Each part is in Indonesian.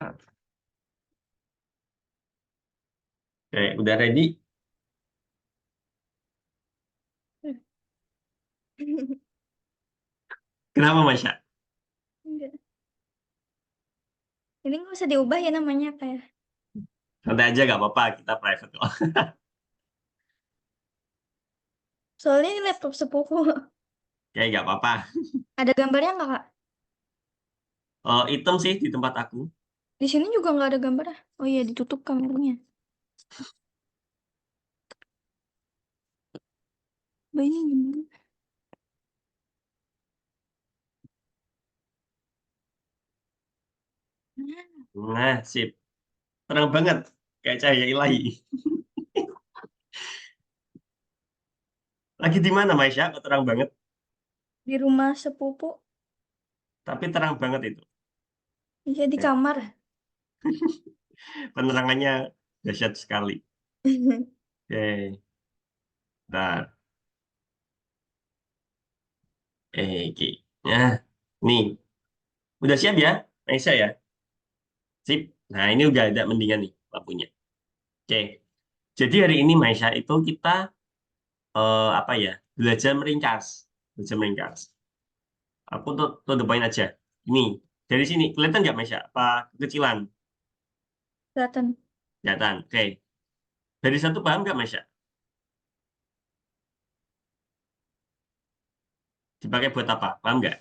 Oke, udah ready? Kenapa, Masya? Enggak. Ini nggak usah diubah ya namanya apa ya? Santai aja, nggak apa-apa. Kita private kok. Soalnya ini laptop sepupu. Oke, nggak apa-apa. Ada gambarnya nggak, Kak? Item sih di tempat aku. Di sini juga nggak ada gambarnya. Oh iya, ditutup kameranya. Bayinya gimana? Nah, sip. Terang banget. Kayak cahaya ilahi. Lagi di mana, Masya? Kok terang banget? Di rumah sepupu. Tapi terang banget itu. Iya, di Ya, kamar. penerangannya dahsyat sekali. Oke, bentar. Oke. Nah, nih. Udah siap ya, Aisyah ya? Sip. Nah, ini udah ada mendingan nih lampunya. Oke. Jadi hari ini, Maisha, itu kita apa ya? Belajar meringkas. Belajar meringkas. Aku tuh the point aja. Ini dari sini kelihatan nggak, Maisha? Apa kekecilan? Kelihatan. Kelihatan. Oke. Dari satu paham nggak, Maisha? Dipakai buat apa? Paham nggak?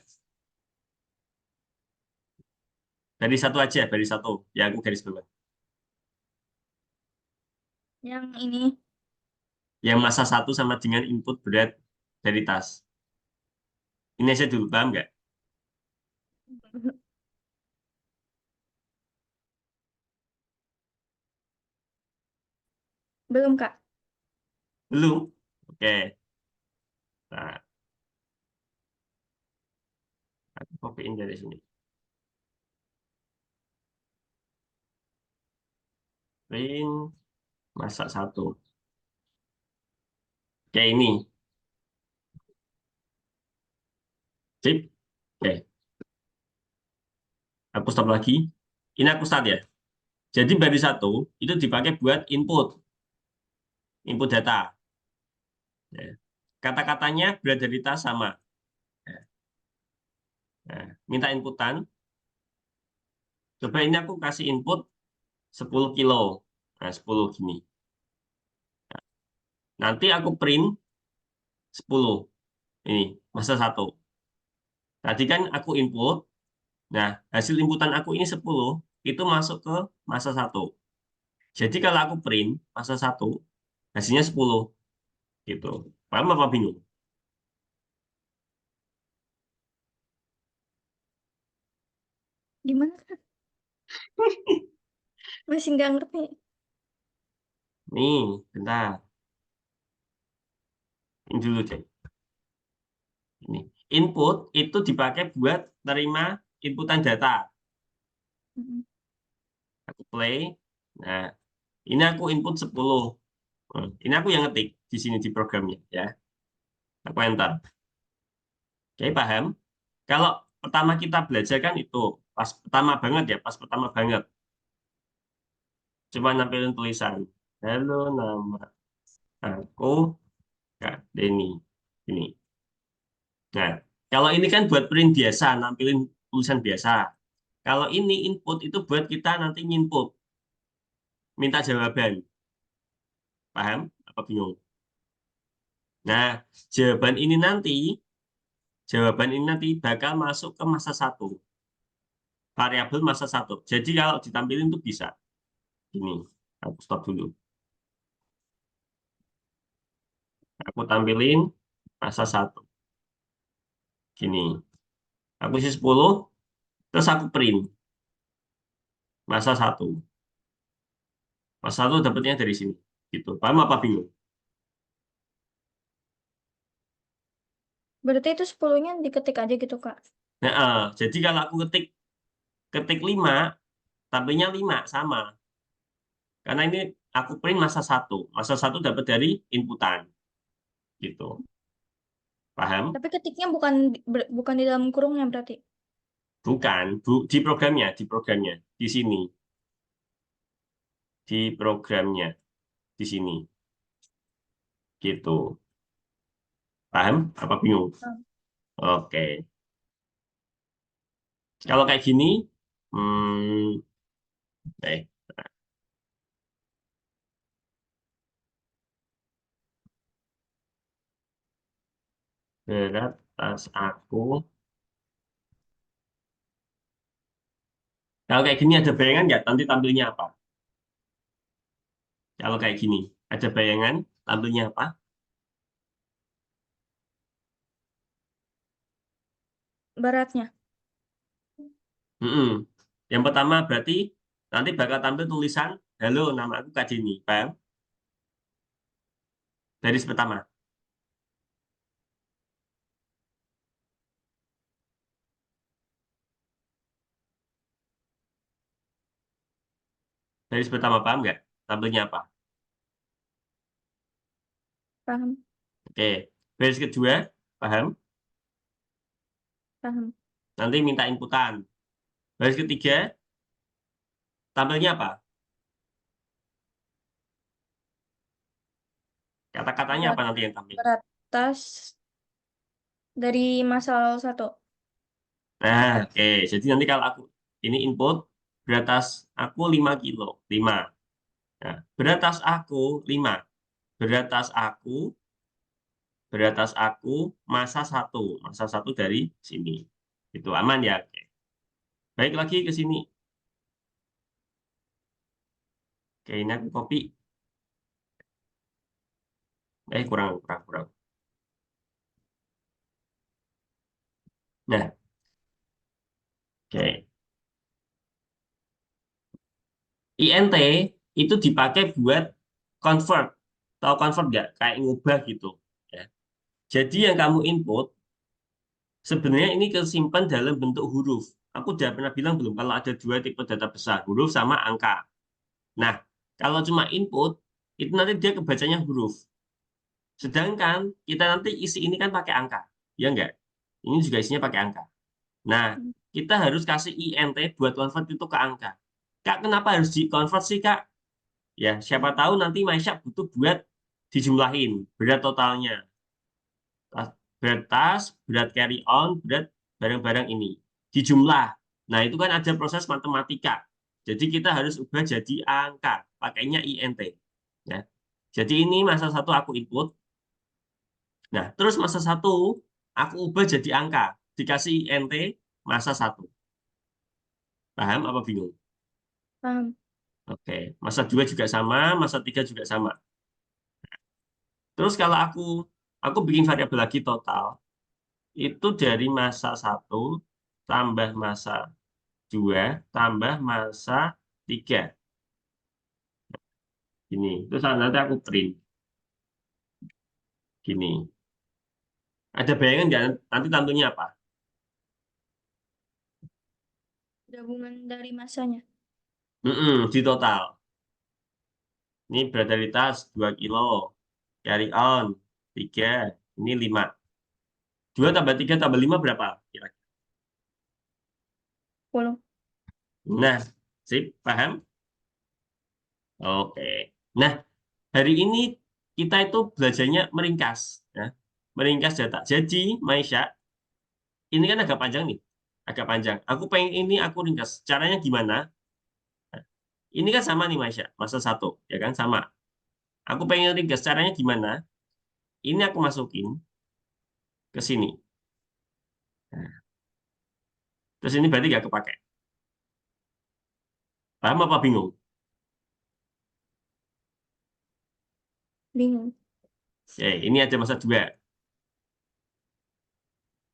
Dari satu aja, dari satu. Ya, aku garis bawah. Yang ini. Yang massa satu sama dengan input berat dari tas. Ini aja dulu, paham nggak? Belum, Kak. Belum? Oke. Nah, aku copyin dari sini. Print massa satu. Oke, ini. Sip. Oke. Aku stop lagi. Ini aku start ya. Jadi baris satu itu dipakai buat input data. Ya. Kata-katanya berat dari tas sama. Ya. Nah, minta inputan. Coba ini aku kasih input 10 kilo. Nah, 10 gini. Nanti aku print 10. Ini, masa satu. Tadi kan aku input. Nah, hasil inputan aku ini 10. Itu masuk ke masa satu. Jadi kalau aku print masa satu, hasilnya 10. Gitu. Paham apa bingung? Gimana, Kak? Masih nggak ngerti. Nih, bentar. Ini dulu deh. Ini. Input itu dipakai buat terima inputan data. Mm-mm. Aku play. Nah, ini aku input 10. Ini aku yang ngetik di sini di programnya ya. Aku enter. Oke, paham? Kalau pertama kita belajar kan itu pas pertama banget ya, pas pertama banget. Coba nampilin tulisan. Halo, nama aku Kak Denny. Ini. Nah, kalau ini kan buat print biasa, nampilin tulisan biasa. Kalau ini input itu buat kita nanti input, minta jawaban. Paham? Apa bingung? Nah, jawaban ini nanti, jawaban ini nanti bakal masuk ke masa satu, variabel masa satu. Jadi kalau ditampilin tuh bisa. Ini, aku stop dulu. Aku tampilin masa satu. Gini, aku isi 10, terus aku print masa satu. Masa satu dapetnya dari sini. Gitu. Paham apa bingung? Berarti itu 10-nya diketik aja gitu, Kak. Nah, jadi kalau aku ketik ketik 5, tampilnya 5 sama. Karena ini aku print masa satu. Masa satu dapat dari inputan. Gitu. Paham? Tapi ketiknya bukan bukan di dalam kurungnya berarti. Bukan, di programnya, di programnya. di sini, di programnya, di sini. Gitu. Paham? Apa bingung? Paham. Oke. Kalau kayak gini, hmm, eh, berat tas aku. Kalau kayak gini ada bayangan nggak? Nanti tampilnya apa? Kalau kayak gini, ada bayangan tampilnya apa? Beratnya. Mm-mm. Yang pertama berarti nanti bakal tampil tulisan, halo, nama aku Kak Jenny. Paham? Baris pertama. Baris pertama paham nggak? Tampilnya apa? Paham. Oke. Baris kedua, paham? Paham. Nanti minta inputan. Baris ketiga, tampilnya apa? Kata-katanya apa Berat. nanti yang tampil? Berat tas dari masal 1. Nah, oke. Jadi nanti kalau aku ini input, berat tas aku 5 kilo. 5. Nah, berat tas aku 5. Berat tas aku, berat tas aku masa 1. Masa 1 dari sini. Itu aman ya? Oke. Baik lagi ke sini. Oke, ini aku copy. Kurang, kurang, kurang. Nah, oke. INT itu dipakai buat convert. Tahu convert nggak? Kayak ngubah gitu. Ya. Jadi yang kamu input, sebenarnya ini kesimpan dalam bentuk huruf. Aku udah pernah bilang belum, kalau ada dua tipe data besar, huruf sama angka. Nah, kalau cuma input, itu nanti dia kebacanya huruf. Sedangkan kita nanti isi ini kan pakai angka. Ya enggak? Ini juga isinya pakai angka. Nah, kita harus kasih INT buat convert itu ke angka. Kak, kenapa harus di-convert sih, Kak? Ya, siapa tahu nanti Maisha butuh buat dijumlahin berat totalnya. Berat tas, berat carry on, berat barang-barang ini. Dijumlah. Nah, itu kan ada proses matematika. Jadi kita harus ubah jadi angka, pakainya INT. Ya. Jadi ini masa satu aku input. Nah, terus masa satu aku ubah jadi angka, dikasih INT masa satu. Paham apa bingung? Paham. Oke, masa 2 juga sama, masa 3 juga sama. Terus kalau aku bikin variabel lagi total, itu dari masa satu tambah masa 2 tambah masa 3. Gini, terus nanti aku print. Gini. Ada bayangan nggak nanti tampilnya apa? Gabungan dari masanya. Di total. Ini berat dari tas 2 kilo. Carry on 3. Ini 5. 2 tambah 3 tambah 5 berapa? Kira-kira. 10. Nah, sip, paham? Oke. Nah, hari ini kita itu belajarnya meringkas. Ya. Meringkas data. Jadi, Maisha, ini kan agak panjang nih. Agak panjang. Aku pengen ini aku ringkas. Caranya gimana? Ini kan sama nih, Maisha. Masa satu. Ya kan? Sama. Aku pengen ringkas. Caranya gimana? Ini aku masukin ke sini. Nah, terus ini berarti nggak kepake. Paham apa bingung? Bingung. Ini ada masa dua.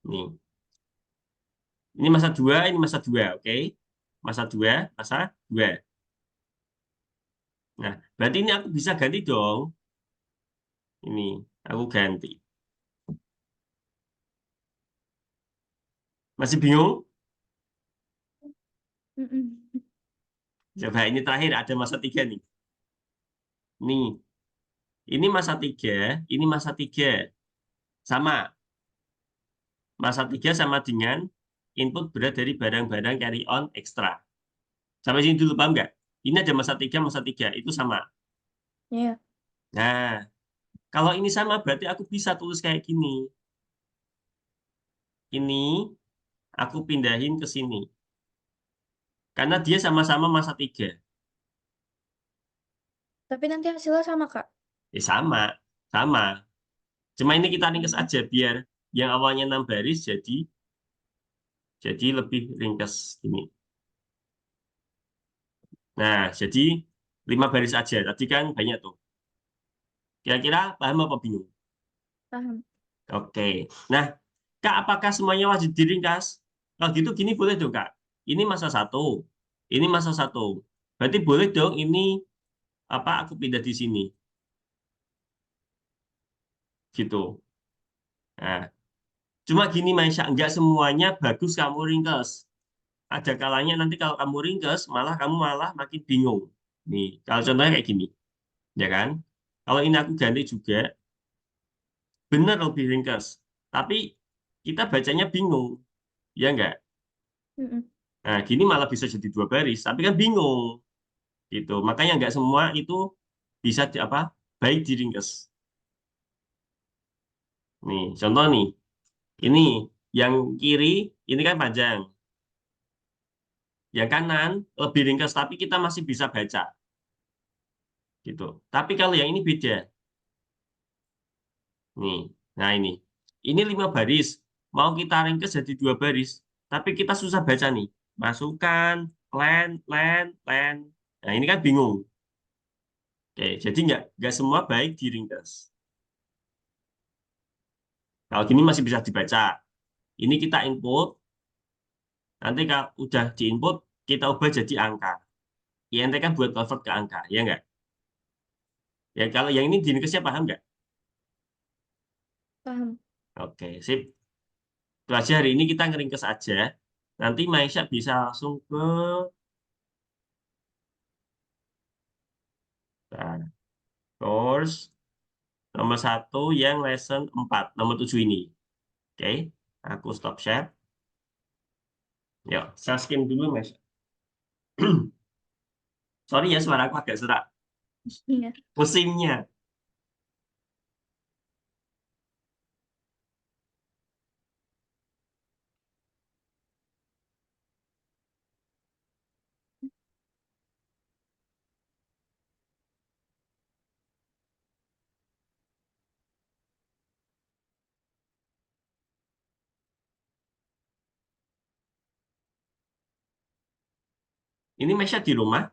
Nih. Ini masa dua, ini masa dua. Oke. Masa dua, masa dua. Nah, berarti ini aku bisa ganti dong. Ini, aku ganti. Masih bingung? Mm-mm. Coba ini terakhir, ada masa tiga nih. Nih, ini masa tiga, ini masa tiga. Sama. Masa tiga sama dengan input berat dari barang-barang carry on ekstra. Sampai sini dulu, paham nggak? Ini ada masa 3, itu sama. Iya. Nah, kalau ini sama berarti aku bisa tulis kayak gini. Ini aku pindahin ke sini. Karena dia sama-sama masa 3. Tapi nanti hasilnya sama, Kak. Ya sama, sama. Cuma ini kita ringkas Hmm. aja biar yang awalnya 6 baris jadi lebih ringkas ini. Nah, jadi 5 baris aja. Tadi kan banyak tuh. Kira-kira paham apa bingung? Paham. Oke. Nah, Kak, apakah semuanya wajib diringkas? Kalau gitu gini boleh dong, Kak. Ini masa 1, ini masa 1. Berarti boleh dong ini apa aku pindah di sini gitu. Nah, cuma gini Maisha, nggak semuanya bagus kamu ringkas. Ada kalanya nanti kalau kamu ringkas, kamu malah makin bingung. Nih, kalau contohnya kayak gini, ya kan? Kalau ini aku ganti juga, benar lebih ringkas. Tapi kita bacanya bingung, ya nggak? Mm-mm. Nah, gini malah bisa jadi 2 baris, tapi kan bingung gitu. Makanya nggak semua itu bisa apa baik diringkas. Nih, contoh nih, ini yang kiri ini kan panjang, yang kanan lebih ringkas, tapi kita masih bisa baca gitu. Tapi kalau yang ini beda, nih, nah ini 5 baris, mau kita ringkas jadi 2 baris, tapi kita susah baca nih, masukkan, len, len, len. Nah ini kan bingung. Oke, jadi nggak semua baik diringkas. Kalau gini masih bisa dibaca. Ini kita input, nanti kalau udah diinput, kita ubah jadi angka. INT kan buat convert ke angka, ya nggak? Ya kalau yang ini diringkasnya paham nggak? Paham. Oke, sip. Itu aja hari ini kita ngeringkes aja. Nanti Maisha bisa langsung ke nah, course nomor 1 yang lesson 4, nomor 7 ini. Oke, aku stop share. Yuk, saya skim dulu, Mas. Sorry ya, suara aku agak serak. Iya. Musimnya. Ini Maisha di rumah.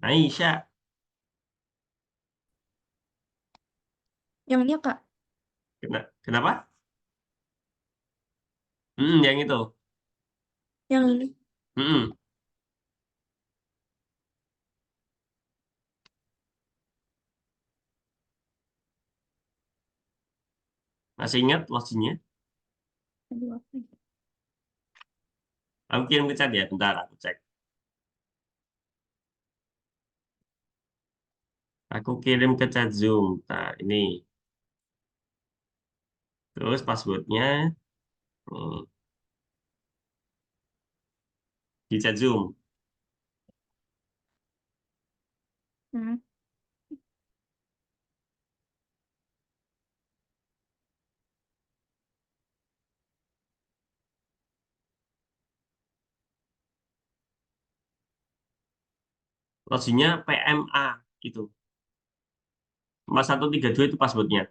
Maisha. Yang ini, Kak. Kenapa? Yang itu. Yang ini. Mm-mm. Masih ingat logiknya? Aduh, apa ini? Aku kirim ke chat ya, bentar aku cek. Aku kirim ke chat Zoom. Nah, ini. Terus passwordnya nih, di chat Zoom. Hmm. Logiknya PMA itu. 4132 itu passwordnya.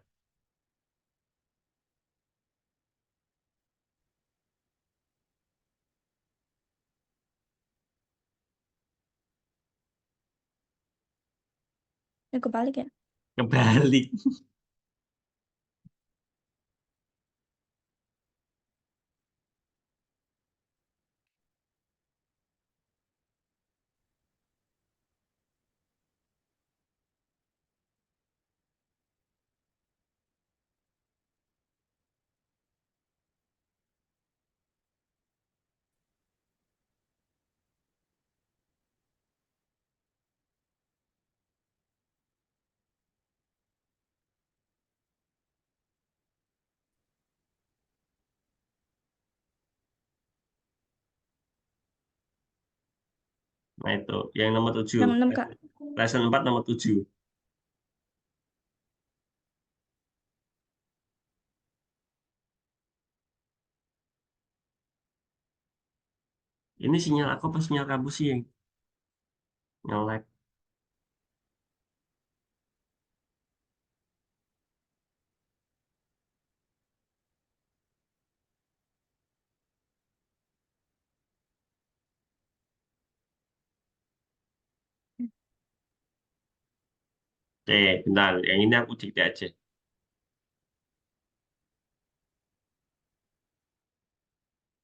Ini kebalik ya. Kebalik. Nah itu, yang nomor 7. Yang 6 Kak. Lesson 4 nomor 7. Ini sinyal aku apa sinyal kamu sih yang nge-lag? Oke, bentar. Yang ini aku dikte aja.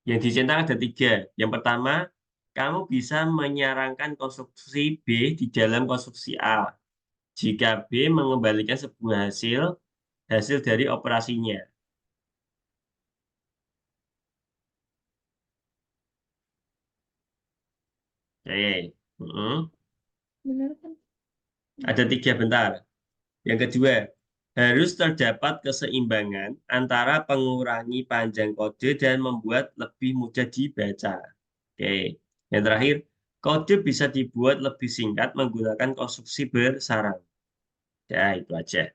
Yang dicentak ada 3. Yang pertama, kamu bisa menyarankan konstruksi B di dalam konstruksi A. Jika B mengembalikan sebuah hasil, hasil dari operasinya. Oke. Bener kan? Ada 3 bentar. Yang kedua, harus terdapat keseimbangan antara pengurangi panjang kode dan membuat lebih mudah dibaca. Oke. Yang terakhir, kode bisa dibuat lebih singkat menggunakan konstruksi bersarang. Ya, itu aja.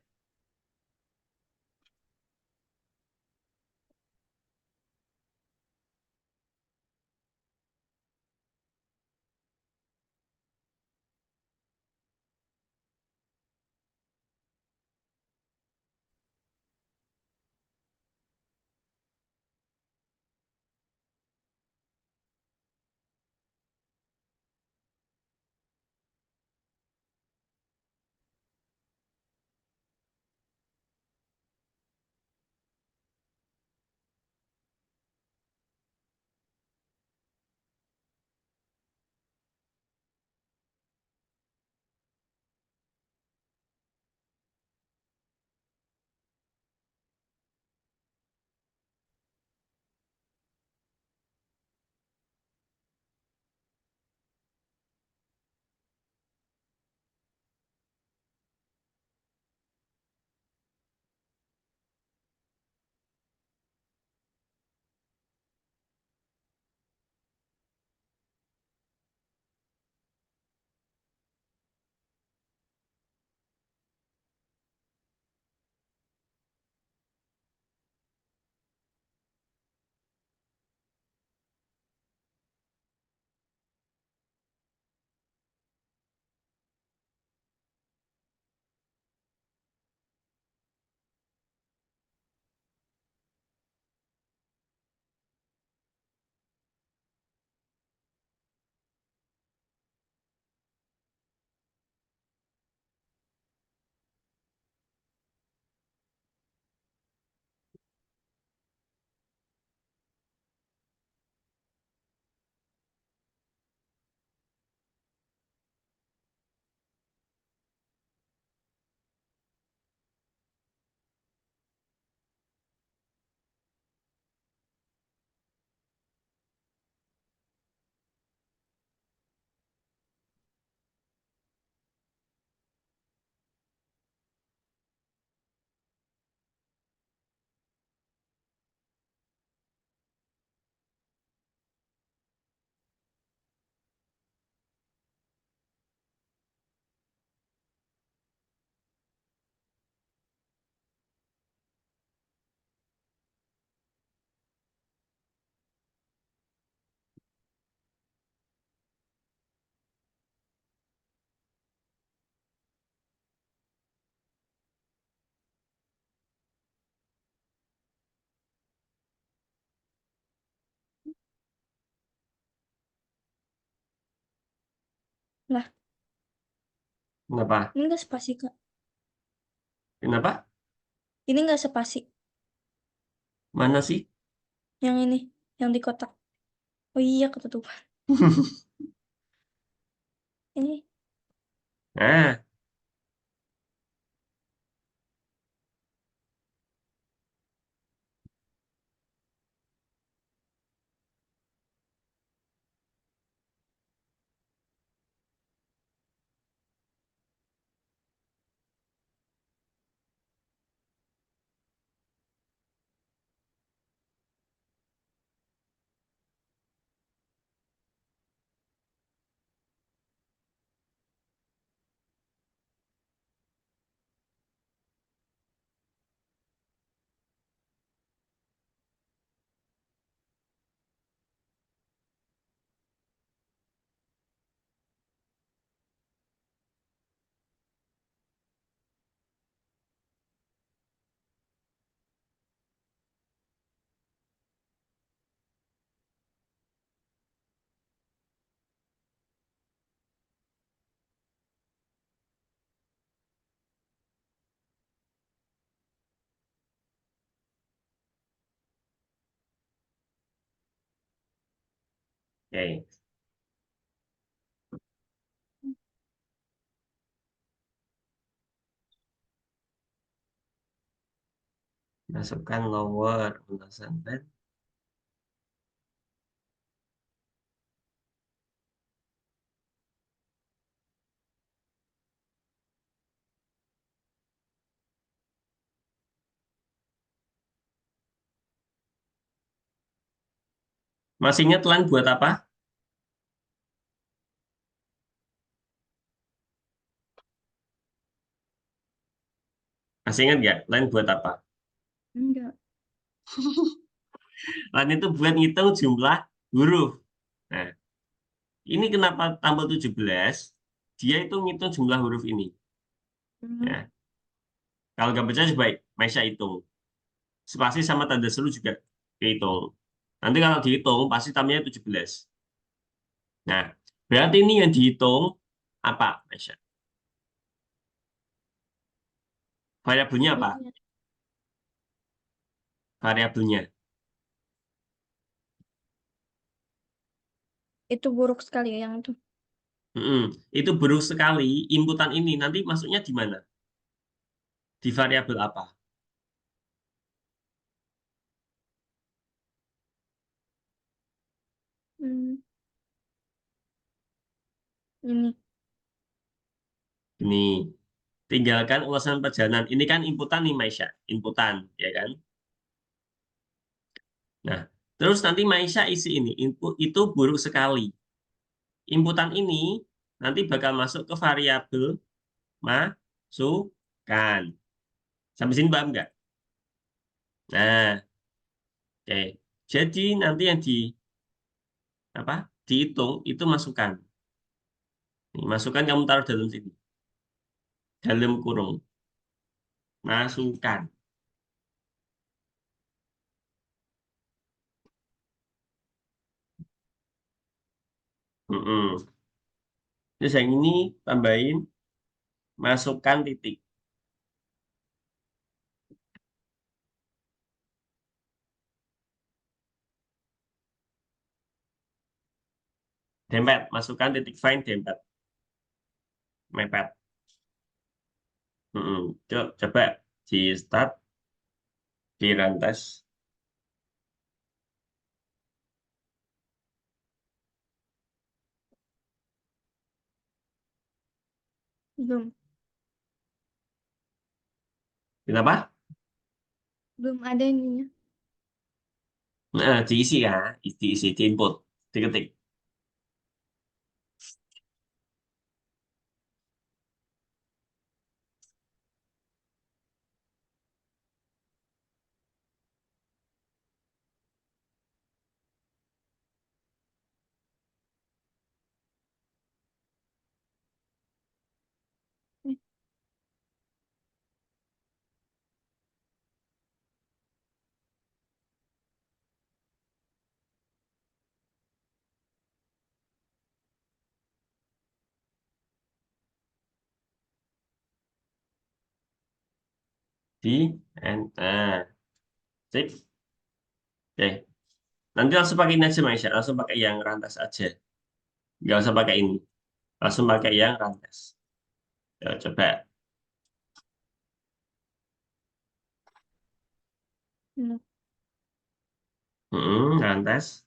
Lah, Kenapa? ini enggak spasi Kak. Kenapa? Ini enggak spasi. Mana sih? Yang ini, yang di kotak. Oh iya, ketutupan. Ini. Nah, Oke. Masukkan lower bentasan bed. Masih ingat line buat apa? Masih ingat nggak line buat apa? Enggak. Line itu buat ngitung jumlah huruf. Nah, ini kenapa tambah 17? Dia itu ngitung jumlah huruf ini. Hmm. Ya. Kalau nggak percaya coba Maisha hitung. Spasi sama tanda seru juga dihitung. Nanti kalau dihitung pasti tambahnya 17. Nah, berarti ini yang dihitung apa, Maisha? Variabelnya apa? Iya. Variabelnya. Itu buruk sekali ya yang itu. Mm-mm. Itu buruk sekali. Inputan ini nanti masuknya di mana? Di variabel apa? Hmm. Ini. Ini. Tinggalkan ulasan perjalanan. Ini kan inputan nih, Maisha. Inputan, ya kan? Nah, terus nanti Maisha isi ini. Input itu buruk sekali. Inputan ini nanti bakal masuk ke variabel masukan. Sampai sini paham nggak? Nah, oke. Jadi nanti yang apa? Dihitung itu masukan. Nih, masukan kamu taruh dalam sini. Dalam kurung. Masukan. Mm-mm. Terus yang ini tambahin masukkan titik. Dempet. Masukkan titik find dempet. Mepet. Mm-mm. Coba di start, di run test. Belum. Kenapa? Belum ada ininya. Nah, diisi ya. Diisi, di input. Diketik. Eh, Di enter. Sip. Oke. Nanti langsung pakai ini aja, Maisha. Langsung pakai yang rantas aja. Nggak usah pakai ini. Langsung pakai yang rantas. Ya, coba. belum. Rantas.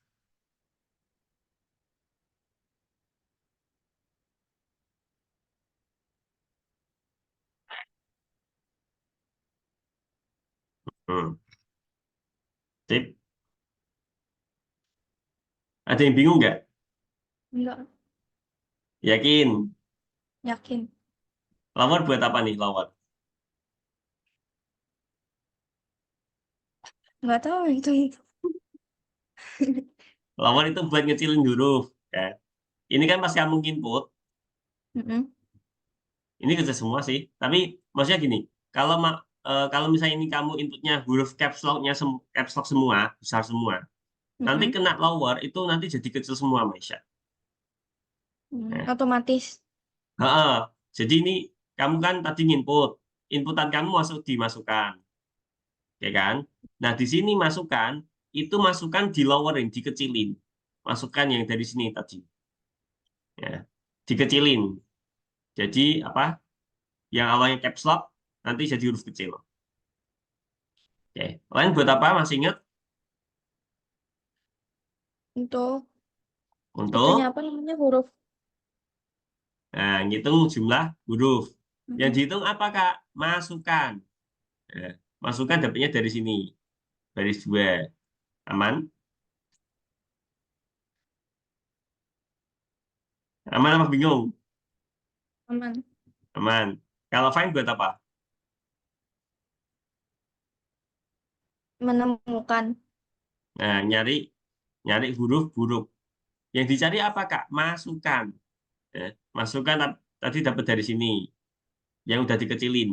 Hmm. Sip. Ada yang bingung nggak? Enggak. Yakin? Yakin. Lawan buat apa nih, lawan? Enggak tahu itu. Lawan itu buat ngecilin huruf. Ya. Ini kan pas kamu input, Mm-mm. ini kerja semua sih. Tapi maksudnya gini, kalau kalau misalnya ini kamu inputnya huruf caps lock-nya caps lock semua, besar semua, nanti Mm-mm. kena lower itu nanti jadi kecil semua, Maisha. Nah, Otomatis. heeh. Jadi ini kamu kan tadi input, inputan kamu masuk dimasukkan, ya kan? Nah, di sini masukan itu masukan di lowering, dikecilin. masukkan yang dari sini tadi. Ya, dikecilin. Jadi apa? Yang awalnya caps lock nanti jadi huruf kecil. Oke. Lain buat apa? Masih ingat? Untuk itunya Untuk apa namanya huruf. ngitung jumlah huruf. Yang Mm-mm. dihitung apa, Kak? Masukan. Ya, masukan dapatnya dari sini. Baris dua. Aman? Aman apa bingung? Aman. Aman. Kalau find buat apa? Menemukan. Nah, nyari nyari huruf-huruf. Yang dicari apa, Kak? Masukan. Ya, masukan tadi dapat dari sini. Yang udah dikecilin.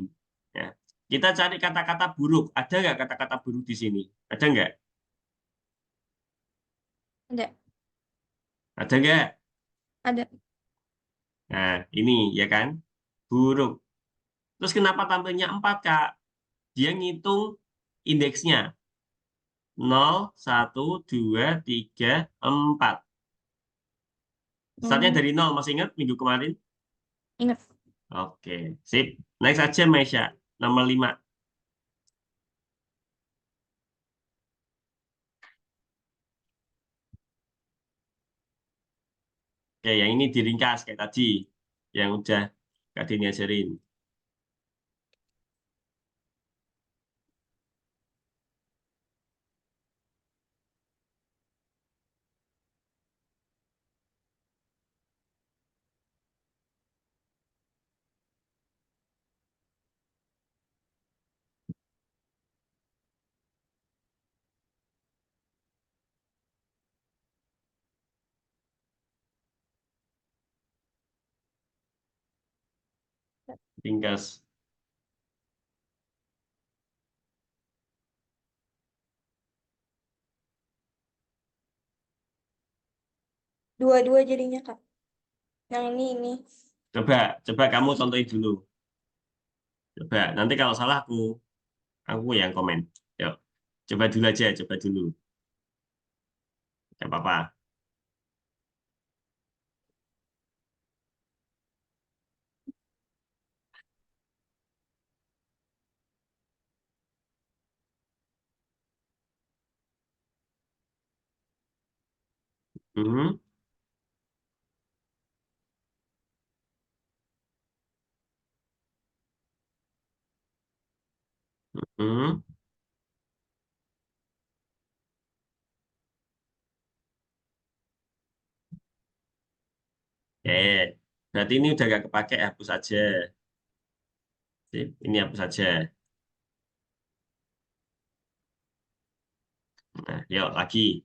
Ya. Kita cari kata-kata buruk. Ada nggak kata-kata buruk di sini? Ada nggak? Ada. Ada nggak? Ada. Nah, ini ya kan? Buruk. Terus kenapa tampilnya 4, Kak? Dia ngitung indeksnya. 0, 1, 2, 3, 4. Startnya Hmm. dari 0. Masih ingat minggu kemarin? Ingat. Oke, sip. Next aja, Mesya. Nomor 5. Oke, yang ini diringkas kayak tadi. Yang udah Kak Dini ajarin. Ringkas. Dua-dua jadinya Kak. Yang ini. Coba, coba kamu contohin dulu. Coba, nanti kalau salah aku yang komen. Yuk, coba dulu aja, coba dulu. Gak apa-apa. Hmm, hmm. Oke, berarti ini udah gak kepake, hapus aja. Sip, ini hapus aja. Nah, yuk lagi.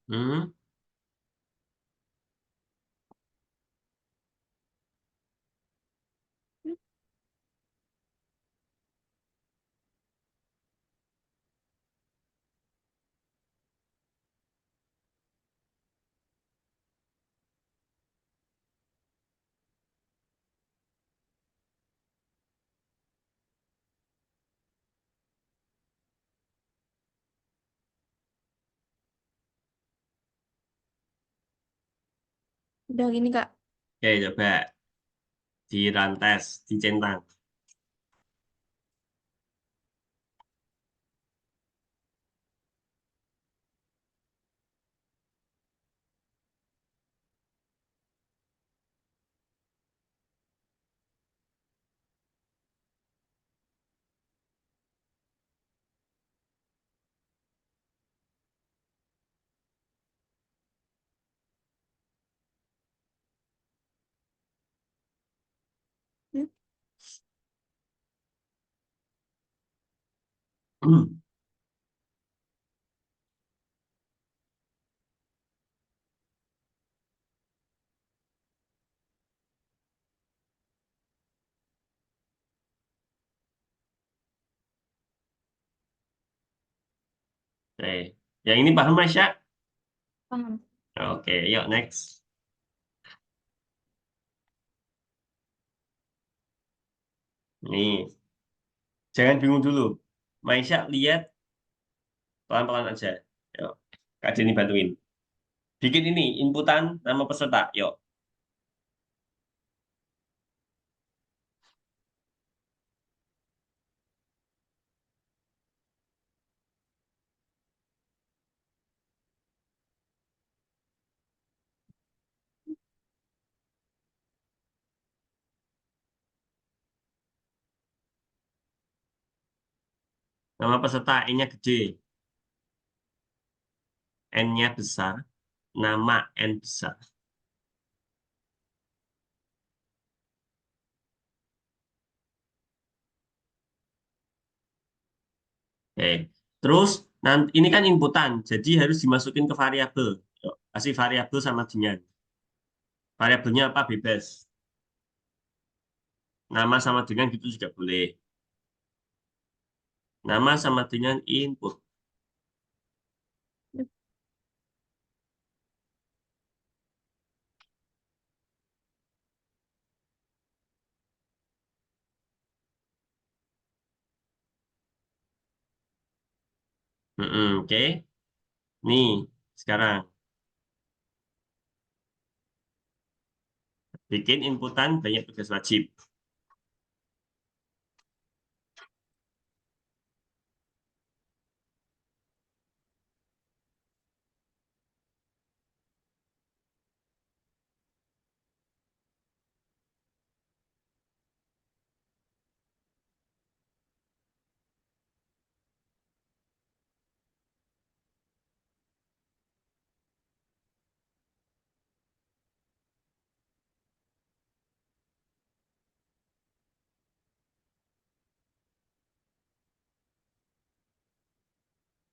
Hmm, Udah gini Kak. oke, coba dirantes, dicentang. Hmm. Hmm. Oke. Yang ini paham, Masya? Paham. Oke, yuk next. Nih, jangan bingung dulu. Maisha lihat pelan-pelan aja. Yuk, Kak Jenny bantuin. Bikin ini, inputan nama peserta. Yuk, nama peserta N-nya gede, N-nya besar, nama N besar. Oke. Terus, nanti ini kan inputan, jadi harus dimasukin ke variabel. Yuk, kasih variabel sama dengan. Variabelnya apa? Bebas. Nama sama dengan gitu juga boleh. Nama sama dengan input. Oke. Nih, sekarang bikin inputan banyak tugas wajib.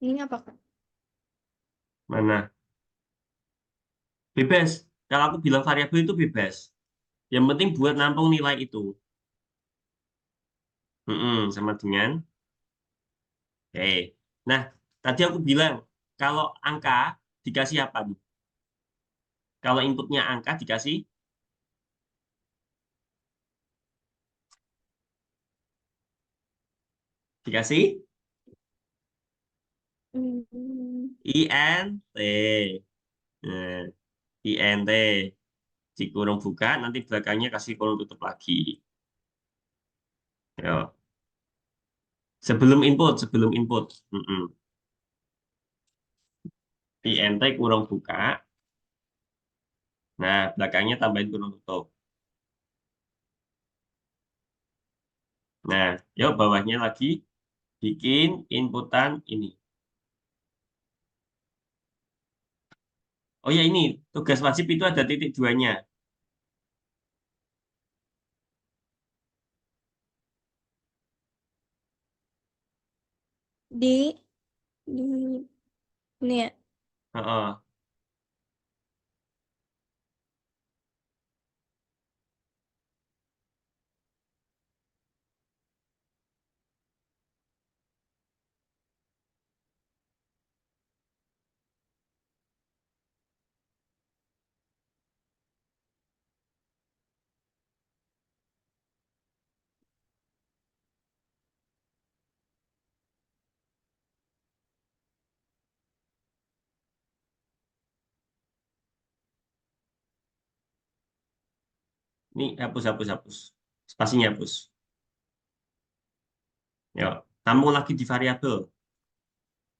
Ini apa, Kak? Mana? Bebas. Kalau aku bilang variabel itu bebas. Yang penting buat nampung nilai itu. Sama dengan. Oke. Nah, tadi aku bilang kalau angka dikasih apa nih? Kalau inputnya angka dikasih Hmm, INT. Nah, INT. Di kurung buka, nanti belakangnya kasih kurung tutup lagi. Ya. Sebelum input. INT kurung buka. Nah, belakangnya tambahin kurung tutup. Nah, yuk bawahnya lagi bikin inputan ini. Oh ya ini, tugas wajib itu ada titik duanya. di di ini ya. Heeh. Ini hapus, hapus, hapus. Spasinya hapus. Yuk, tampung lagi di variabel.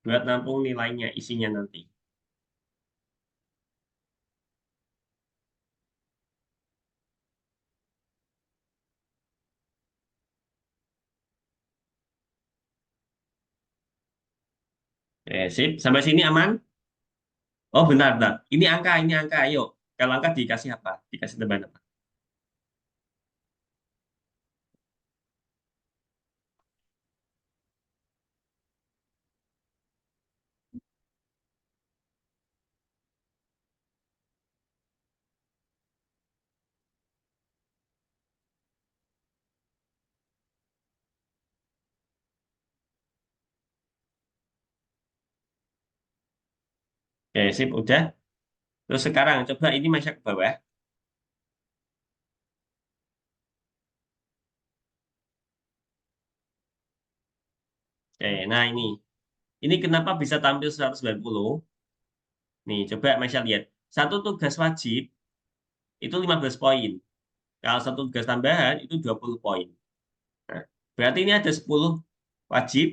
Buat nampung nilainya, isinya nanti. Sip. Sampai sini aman? Oh, bentar, bentar. Ini angka, ini angka. Ayo. Kalau angka dikasih apa? Dikasih tambahan apa? Oke, sip, udah. Terus sekarang coba ini masuk ke bawah. Oke, nah ini. Ini kenapa bisa tampil 190? Nih, coba Masya lihat. Satu tugas wajib itu 15 poin. Kalau satu tugas tambahan itu 20 poin. Nah, berarti ini ada 10 wajib,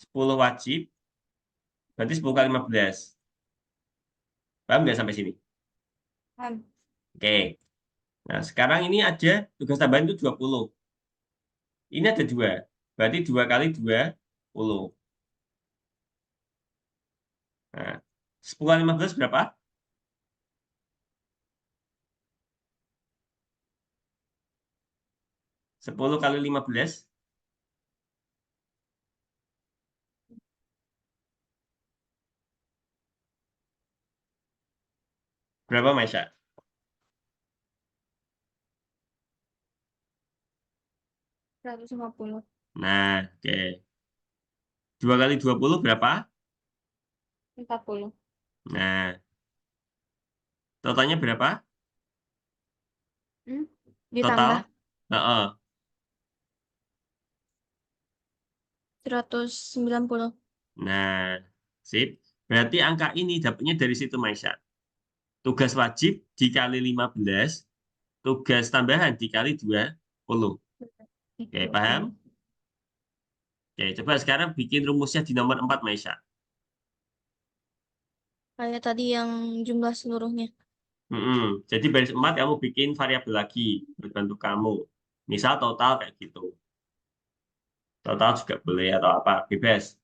10 wajib, berarti 10 kali 15. Paham nggak sampai sini? Paham. Oke. Nah, sekarang ini ada tugas tambahan itu 20. Ini ada dua. Berarti 2 kali 20. Nah, 10 kali 15 berapa? 10 kali 15 berapa, Masya? 150. Nah, oke. 2 kali 20 berapa? 40. Nah, totalnya berapa? Hmm? Total? Ditambah Heeh. 190. Nah, sip. Berarti angka ini dapatnya dari situ, Masya. Tugas wajib dikali 15, tugas tambahan dikali 20. Oke, Oke. paham? Oke, coba sekarang bikin rumusnya di nomor 4, Masya. Kayak tadi yang jumlah seluruhnya. Jadi baris 4 kamu bikin variabel lagi buat bantu kamu. Misal total kayak gitu. Total juga boleh atau apa, bebas.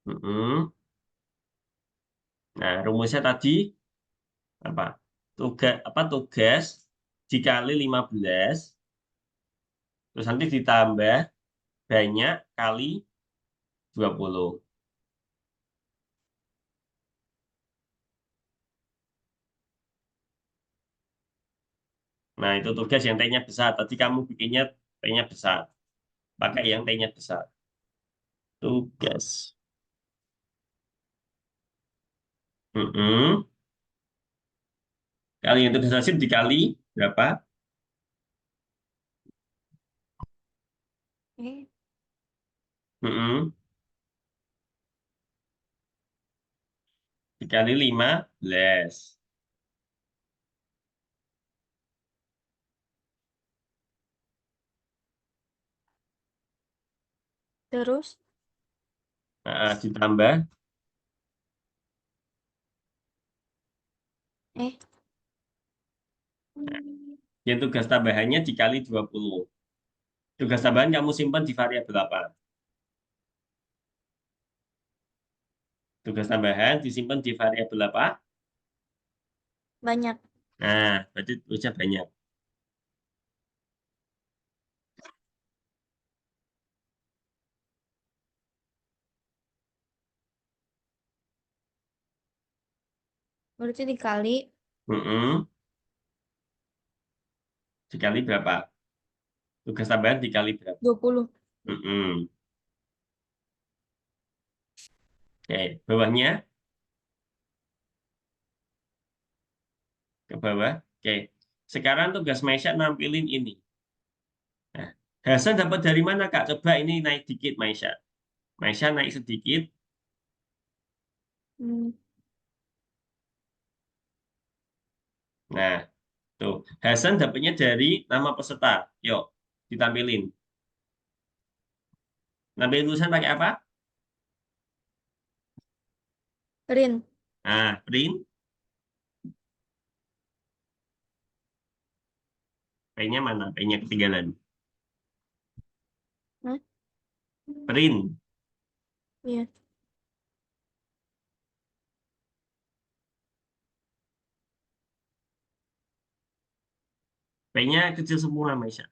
Mm-mm. Nah, rumusnya tadi apa? Tugas dikali 15 terus nanti ditambah banyak kali 20. Nah, itu tugas yang T-nya besar. Tadi kamu bikinnya T-nya besar. Pakai yang T-nya besar. Tugas. Mm-mm. Kali yang tugas wajib dikali berapa? Eh, Mm-mm. Dikali 15. terus Nah, ditambah eh yang tugas tambahannya dikali 20. Tugas tambahan kamu simpan di variabel apa? Tugas tambahan disimpan di variabel apa? banyak. Nah, berarti tulisnya banyak. Berarti dikali Mm-mm. Dikali berapa? Tugas tambahan dikali berapa? 20. Mm-mm. Oke, bawahnya ke bawah. Oke, sekarang tugas Maisha nampilin ini. Nah, Hasan dapat dari mana, Kak? Coba ini naik dikit, Maisha. Maisha naik sedikit. Hmm. Nah, tuh. Hasan dapatnya dari nama peserta. Yuk, ditampilin. Nampilin tulisan pakai apa? Rin. Nah, print. P-nya mana? P-nya ketinggalan. Hah? Print. Iya. P-nya kecil semua, Maisha.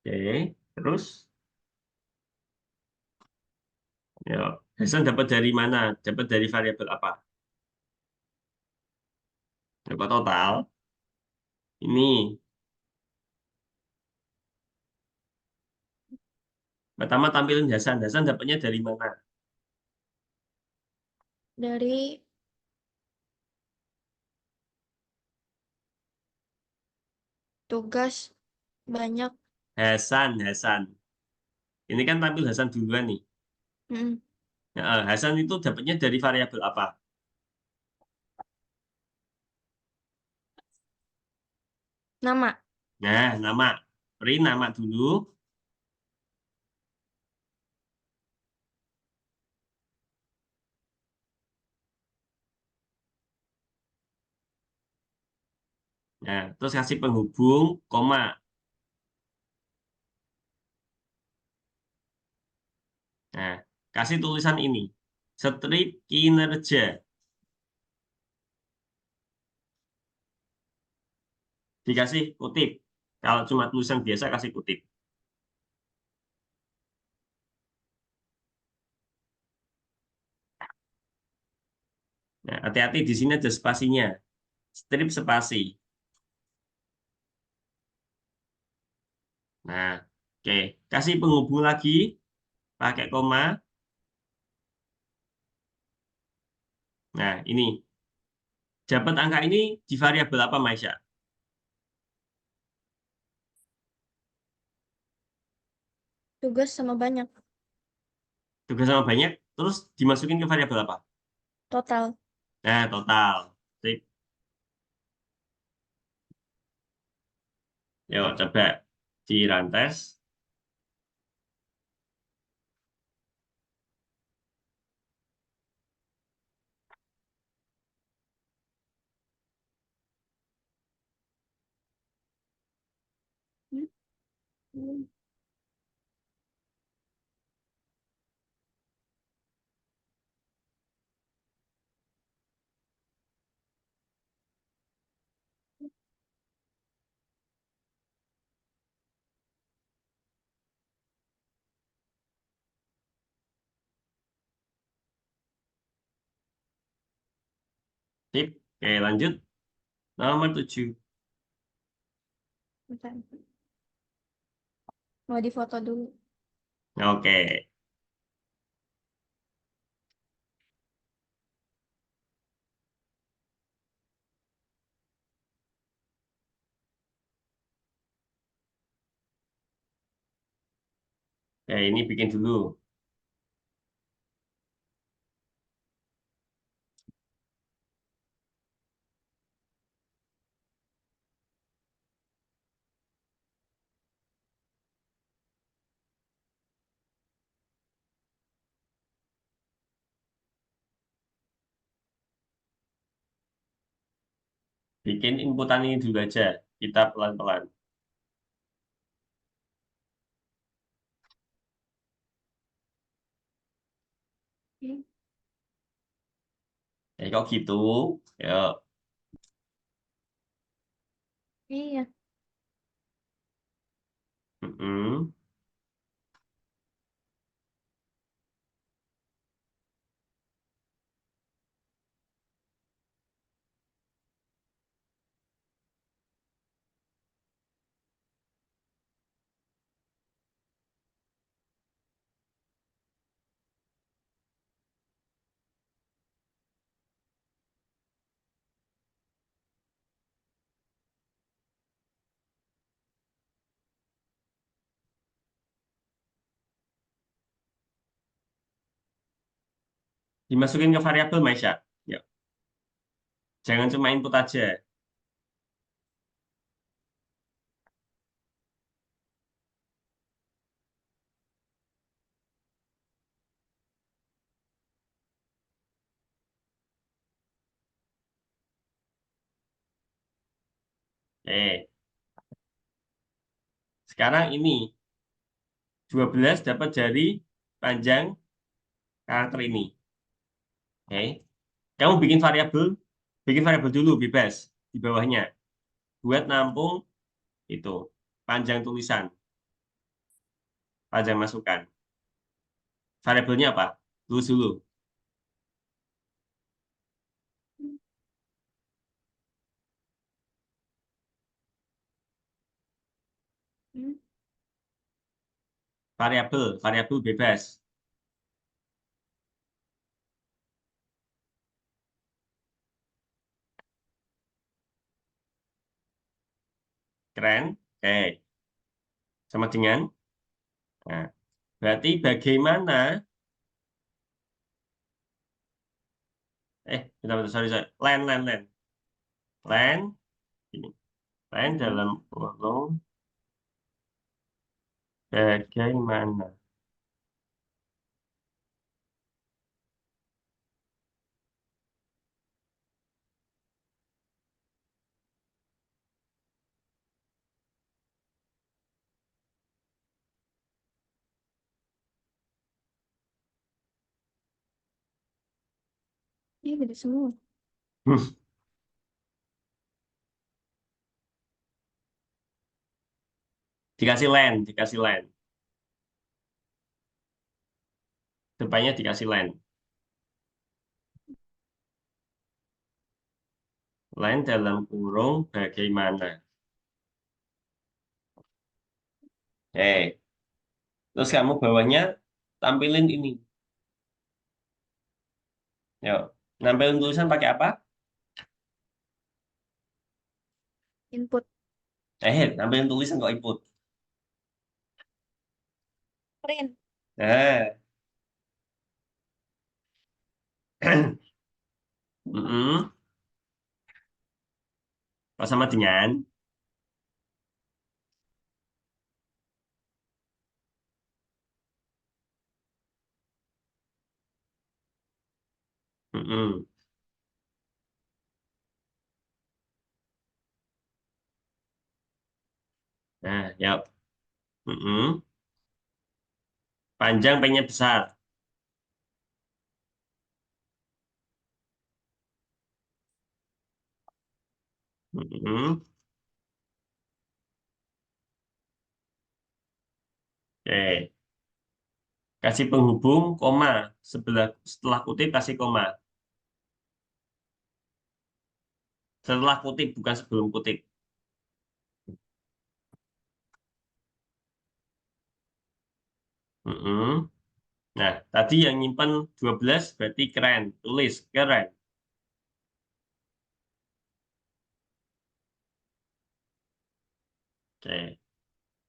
Oke, terus. Ya, Hasan dapat dari mana? Dapat dari variabel apa? Berapa total? Ini pertama tampilin Hasan. Hasan dapatnya dari mana? Dari tugas banyak. Hasan. Ini kan tampil Hasan duluan nih. Mm, Nah, Hasan itu dapatnya dari variabel apa? nama. Nah, nama. Print nama dulu. Nah, terus kasih penghubung, koma. Nah, kasih tulisan ini. Strip kinerja. Dikasih kutip. Kalau cuma tulisan biasa, kasih kutip. Nah, hati-hati di sini ada spasinya. Strip spasi. Nah, oke. Kasih penghubung lagi, pakai koma. Nah, ini. Dapat angka ini di variabel apa, Maisha? Tugas sama banyak. Tugas sama banyak, terus dimasukin ke variabel apa? Total. Nah, total. Sip. Yuk, coba dirantes. Hmm, hmm. Sip. Oke, lanjut. Nomor 7. Bentar. Mau difoto dulu. Oke. Oke, ini bikin dulu. Bikin inputan ini dulu aja. Kita pelan-pelan. Hmm, Kok gitu? Yuk. iya. Mm-mm. Dimasukin ke variabel, Maisha. Yuk. Jangan cuma input aja. Sekarang ini 12 dapat dari panjang karakter ini. Oke. Kamu bikin variabel dulu bebas di bawahnya. Buat nampung itu panjang tulisan, panjang masukan. Variabelnya apa? Tulis dulu. Hmm. Variabel, variabel bebas. Keren. Oke, sama dengan. Nah, berarti bagaimana? Bentar, bentar, sorry, sorry. Len, ini. Len Mm-mm. dalam kurung bagaimana? Iya beda semua. Dikasih len. Depannya dikasih len. Len dalam kurung bagaimana? Terus kamu bawahnya tampilin ini. Yuk, nampilin tulisan pakai apa? Input. Nampilin tulisan kok input. Print. Nah, mm-mm. Kalau sama dengan, mm-mm. Nah, ya, mm-mm. Panjang pennya besar, mm-mm. Oke, kasih penghubung, koma, setelah kutip kasih koma, setelah kutip bukan sebelum kutip, mm-mm. Nah, tadi yang nyimpen 12 berarti keren, tulis keren. Oke,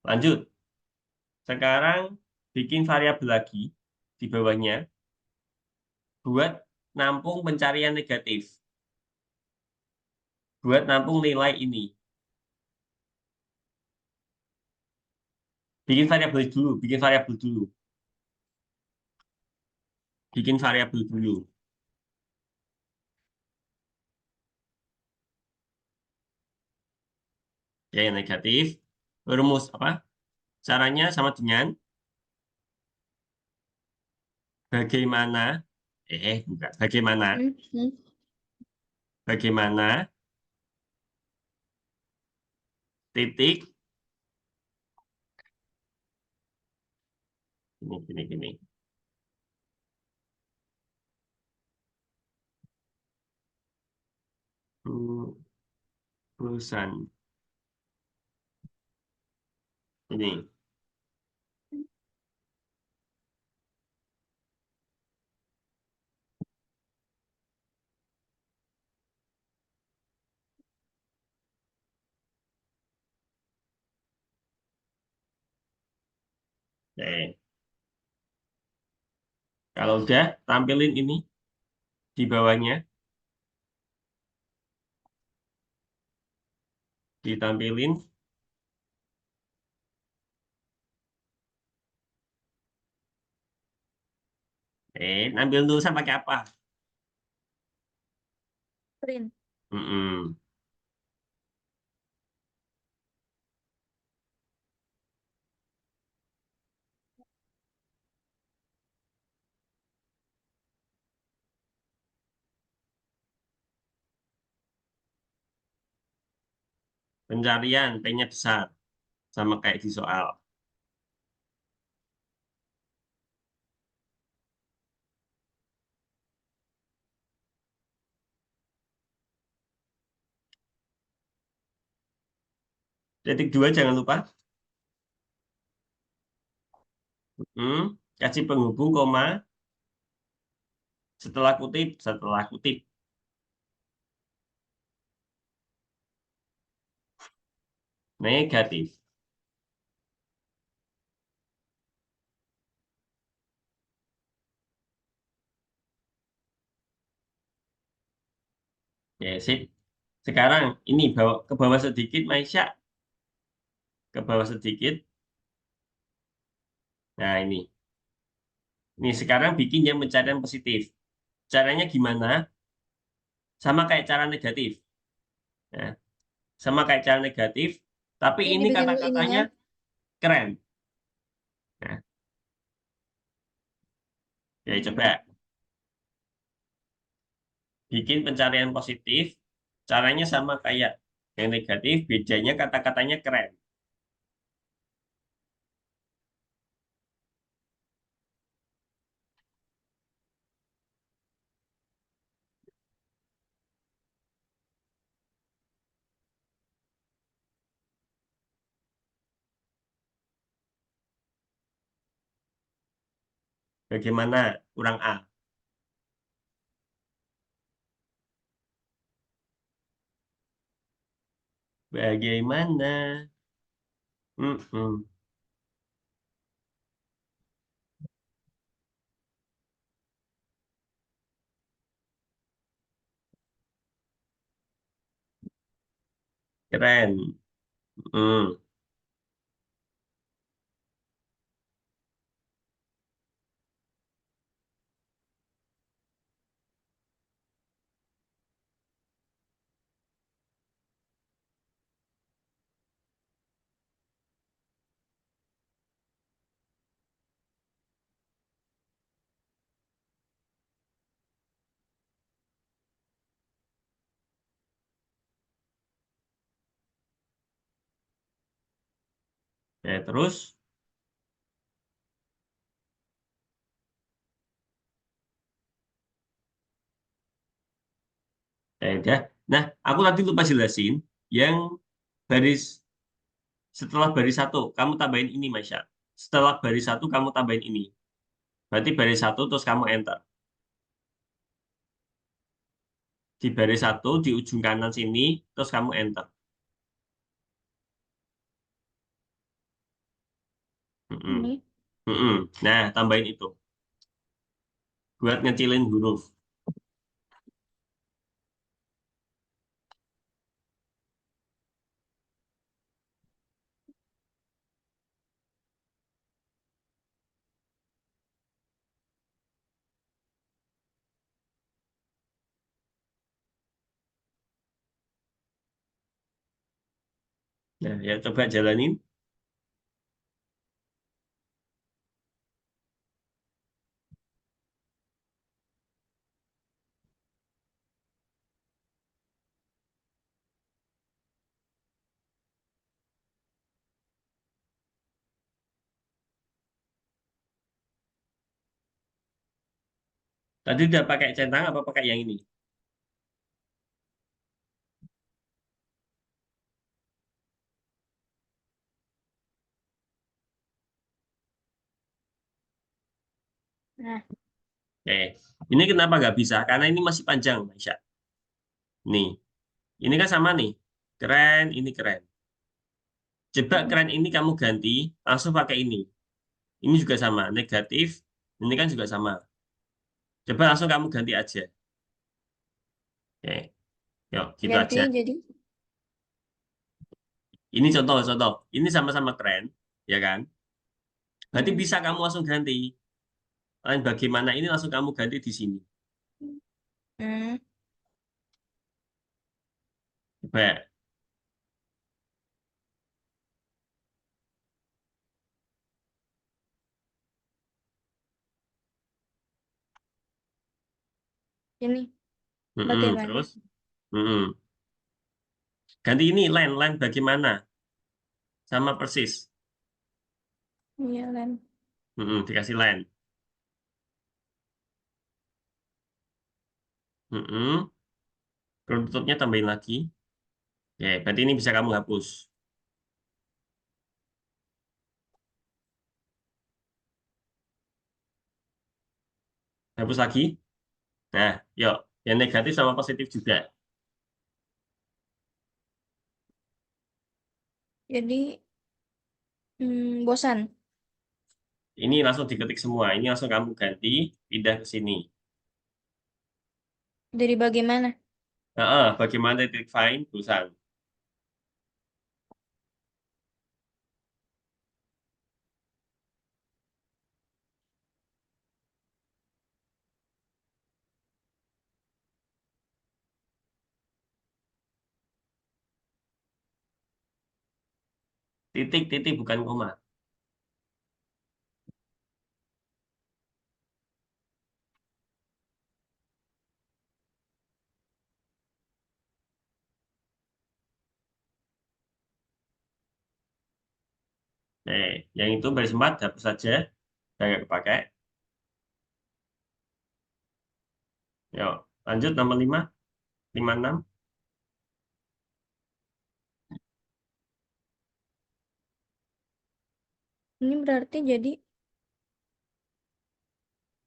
lanjut. Sekarang bikin variabel lagi di bawahnya buat nampung pencarian negatif. Buat nampung nilai ini. Bikin variabel dulu, bikin variabel dulu. Ya, yang negatif. Rumus apa? Caranya sama dengan bagaimana, bukan. Mm-mm. Bagaimana, titik, gini. Hmm, Urusan ini. Oke. Kalau udah, tampilin ini di bawahnya. Ditampilin. Nampilin tulisan pakai apa? Print. Mm-mm. Pencarian, P-nya besar. Sama kayak di soal. Titik dua jangan lupa. Hmm, kasih penghubung koma setelah kutip negatif. Ya, sip. Sekarang ini bawa ke bawah sedikit, Maisha. Ke bawah sedikit. Nah, ini. Ini sekarang bikin yang pencarian positif. Caranya gimana? Sama kayak cara negatif. Ya, sama kayak cara negatif, tapi Ini ini dibikin kata-katanya ininya. keren. Nah, ya Hmm. coba bikin pencarian positif. Caranya sama kayak yang negatif, bedanya kata-katanya keren. Bagaimana kurang A? Bagaimana? Mm-mm. Keren. Mm. Ya, terus ya udah. Nah, aku tadi lupa jelasin yang baris setelah baris satu kamu tambahin ini, Masya. Setelah baris satu kamu tambahin ini. Berarti baris satu terus kamu enter. Di baris satu di ujung kanan sini terus kamu enter. Mm-mm. Ini. Mm-mm. Nah, tambahin itu buat ngecilin huruf. Nah, ya coba jalanin. Tadi udah pakai centang apa pakai yang ini? Nah, Oke. Ini kenapa nggak bisa? Karena ini masih panjang, Masya. Nih, ini kan sama nih. Keren, ini keren. Coba hmm. keren ini kamu ganti, langsung pakai ini. Ini juga sama, negatif. Ini kan juga sama. Coba langsung kamu ganti aja. Oke, yuk, gitu Ganti aja. jadi. Ini contoh-contoh. Ini sama-sama keren, ya kan? Berarti Hmm. bisa kamu langsung ganti. Lain bagaimana ini langsung kamu ganti di sini. Hmm. Coba. Ini. Mm-mm, Bagaimana? terus, mm-mm. Ganti ini line bagaimana? Sama persis. Iya, Len. Mm-mm, dikasih line. Mm-mm. Kurung tutupnya tambahin lagi. Ya, berarti ini bisa kamu hapus. Hapus lagi. Nah, yuk. Yang negatif sama positif juga. Jadi bosan. Ini langsung diketik semua. Ini langsung kamu ganti, pindah ke sini. Dari bagaimana? Nah, bagaimana titik find bosan? Titik bukan koma. Nah, yang itu baris 4 hapus saja. Udah nggak kepakai. Yuk, lanjut nomor 5, 56. Ini berarti jadi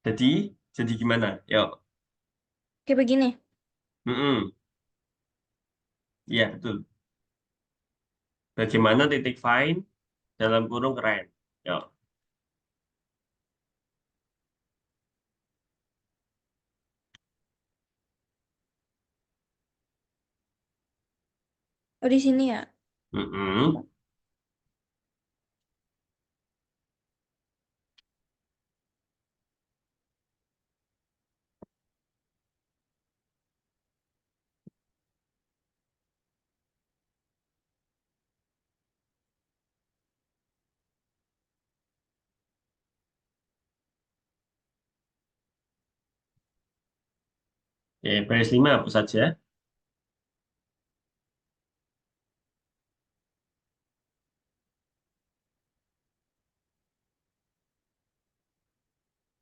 Jadi, jadi gimana? Yuk. kayak begini. Mm-mm. Iya, betul. Bagaimana titik find dalam kurung keren? Yuk. Oh, di sini ya. Mm-mm. Oke, baris 5 hapus saja.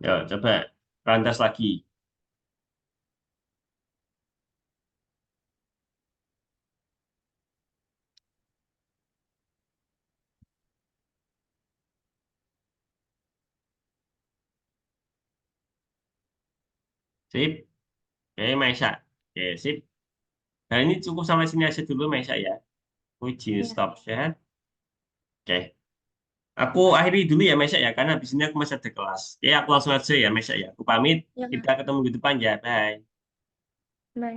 Yuk, coba rantas lagi. Sip. Oke, Maisa. Oke, sip. Nah, ini cukup sampai sini aja dulu, Maisa ya. Uji Ya. stop chat. Oke. Aku akhiri dulu ya, Maisa ya, karena habis ini aku masih ada kelas. Oke, aku langsung aja ya, Maisa ya. Aku pamit. Ya. Kita ketemu di depan ya. Bye.